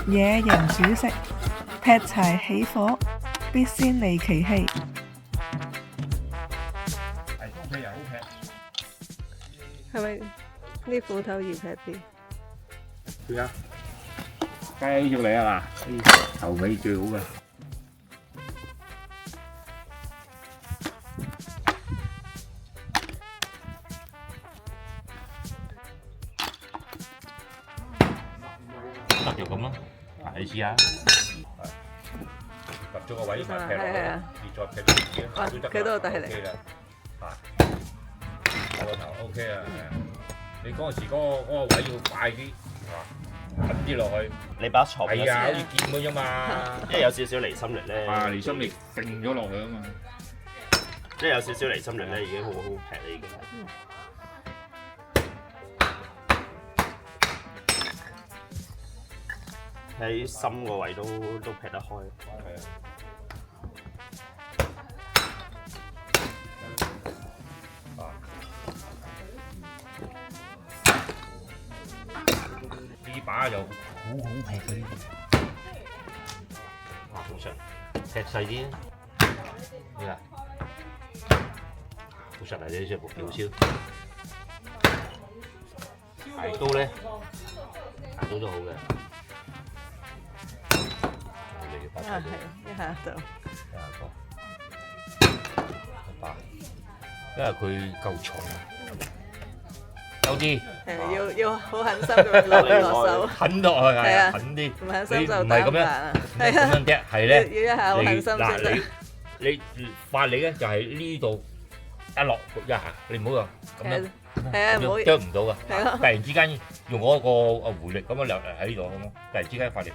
野人小食，劈柴起火，必先利其器。係都 OK 又 OK。係咪啲斧頭易劈啲？點啊？雞肉嚟啊嘛，頭尾最好嘅。得就咁咯，你試下。揼咗個位咪劈落去，你再劈啲嘢都得。佢都好大力。 OK 啦，我個頭 OK 啦，係啊。你嗰陣時嗰個位要快啲，係嘛？揼啲落去。你把床係啊，好似劍咁啫嘛。因為有少少離心力咧，啊，離心力揈咗落去啊嘛。即係有少少離心力咧，已經好好劈啦已經。喺心個位都劈得開。係啊。呢把又好劈嗰啲。好實，劈細啲。呢個好實嚟，呢隻木條燒。大刀咧，大刀都好嘅。 啊，係一下就。因為佢夠重，有啲係要好狠心咁樣落手，狠落去係啊，狠啲。唔狠心就唔係咁樣，咁樣啫，係咧。要一下好狠心先得。你發力咧就係呢度一落一下，你唔好話咁樣，係啊，唔好啄唔到噶。突然之間用嗰個回力咁樣留喺呢度咁樣，突然之間發力，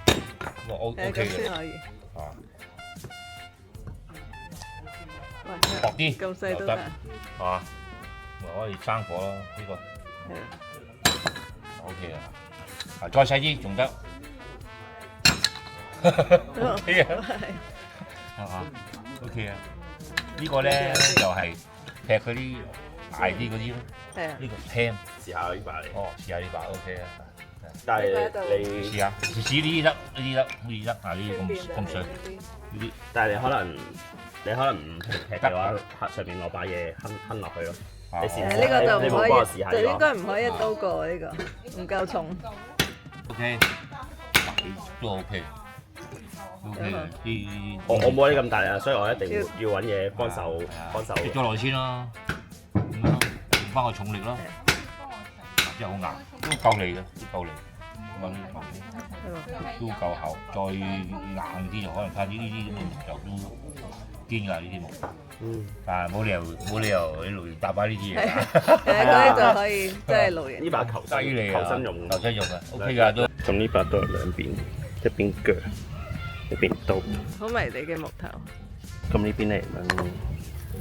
咁啊 OK 嘅。啊，薄啲咁細都得，係嘛？咪可以生火咯，呢個 OK 啊，啊再細啲仲得 OK 啊，係嘛 OK 啊，呢個咧就係劈嗰啲大啲嗰啲咯，呢個輕，試下呢把嚟。哦，試下呢把 OK 啊。但係你試下，試呢啲得，呢啲得，呢啲得，啊呢啲咁水，呢啲。但係你可能唔劈嘅話，上面攞把嘢坑落去咯。你試呢個就唔可以，就應該唔可以一刀過呢個，唔夠重。OK，都 OK。OK 啲。我冇啲咁大力啊，所以我一定要揾嘢幫手。跌咗落去先啦，咁樣用翻個重力咯。真係好硬，都夠力嘅，都夠力。咁都夠厚，再硬啲就可能睇呢啲咁嘅木頭都堅㗎呢啲木。但係冇理由你露營搭擺呢啲嘢。嗰啲就可以真係露營。呢把求生用嘅，OK 㗎都。咁呢把都係兩邊，一邊鋸，一邊刀。好迷你嘅木頭。咁呢邊咧，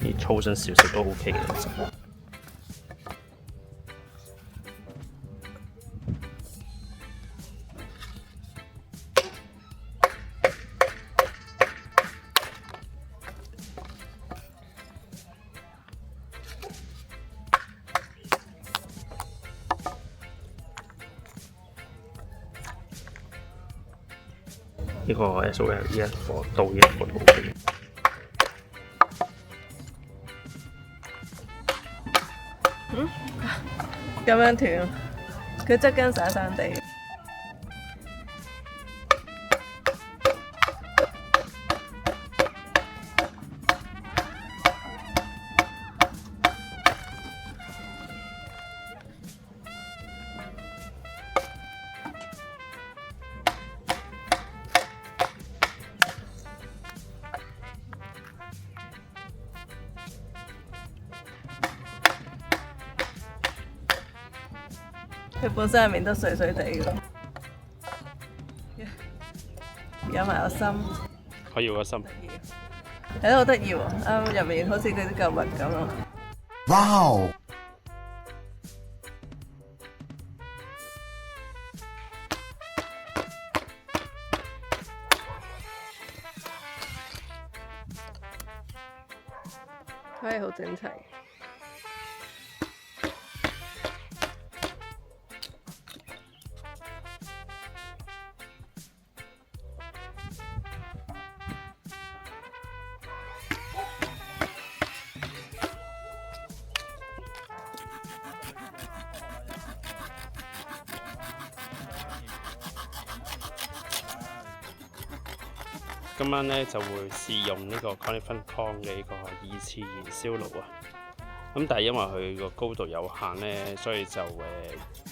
啲粗身少少都 OK 嘅。呢個 SOL 呢一個刀呢一個都 OK。咁樣斷，佢側根散散地。佢本身入面都水水地嘅，有埋個心，可以有個心。係咯，好得意喎！啱入面好似佢啲舊物咁咯。哇！可以好整齊。今晚咧就會試用呢個 Conifer Con 嘅呢個2次燃燒爐啊。咁但係因為佢個高度有限咧，所以就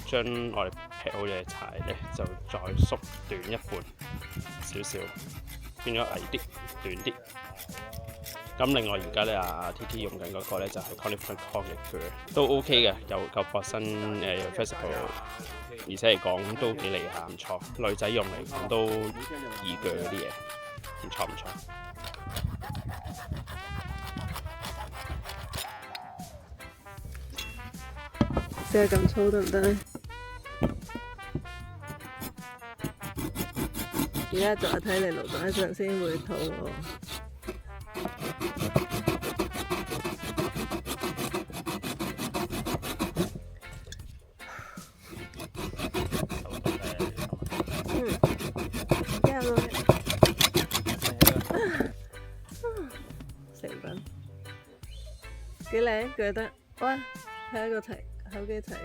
將我哋劈好嘅柴咧就再縮短一半少少，變咗矮啲、短啲。咁另外而家咧阿 TT 用緊嗰個咧就係 Conifer Con 嘅鋸，都 OK 嘅，有夠薄身有 flexible， 而且嚟講都幾利下，唔錯。女仔用嚟講都易鋸嗰啲嘢，唔錯唔錯。試下咁粗得唔得咧？而家就睇你勞動一陣先會肚喎。成品幾靚，鋸得哇！睇下個齊口幾齊。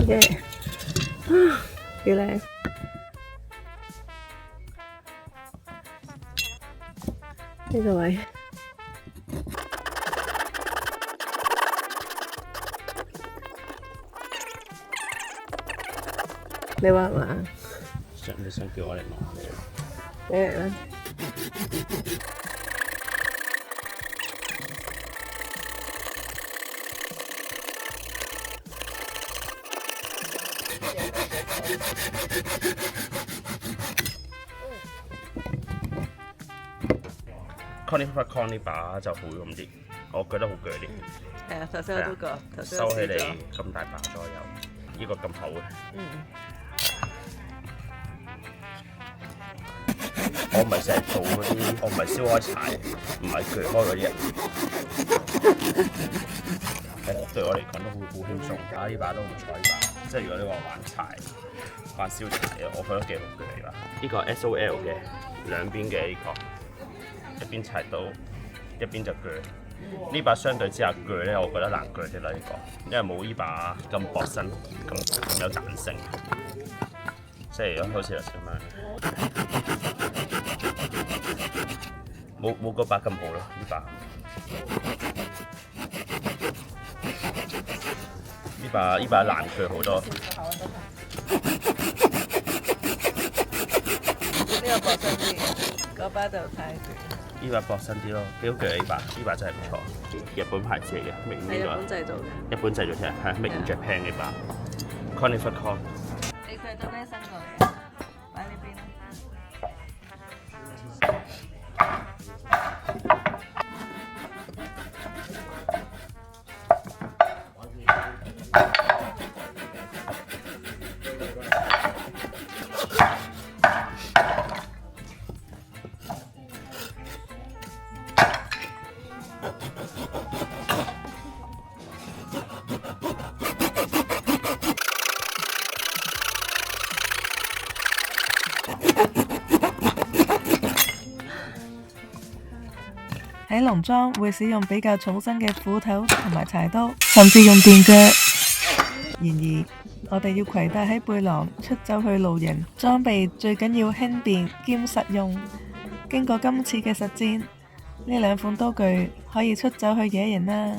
耶！幾靚。呢個位，你畫嘛？你想叫我嚟攞？你嚟啦！Conifer Con 呢把就好用啲，我覺得好鋸啲。係啊，頭先我都覺，頭先收起嚟咁大把左右，呢個咁厚嘅。我唔係成日做嗰啲，我唔係燒開柴，唔係鋸開嗰啲人。對我嚟講都好輕鬆，但係呢把都唔錯，呢把即係如果你話玩柴、玩燒柴嘅，我覺得幾好鋸呢把。呢個 SOL 嘅兩邊嘅呢個，一邊柴刀，一邊就鋸。呢把相對之下鋸咧，我覺得難鋸啲啦呢個，因為冇呢把咁薄身，咁有彈性。即係好似頭先咁樣，冇嗰把咁好咯，呢把。呢把難鋸好多。呢個薄身啲，嗰把就太短。呢把薄身啲咯，幾好鋸呢把真係唔錯。日本牌子嚟嘅，明係日本製造嘅。日本製造出嚟係 Made in Japan 呢把 Conifer Con。你鋸到咩身過嚟？擺呢邊啦。喺農莊會使用比較重身嘅斧頭同埋柴刀，甚至用電鋸。然而，我哋要攜帶喺背囊出走去露營，裝備最緊要輕便兼實用。經過今次嘅實戰，呢兩款刀具可以出走去野營啦。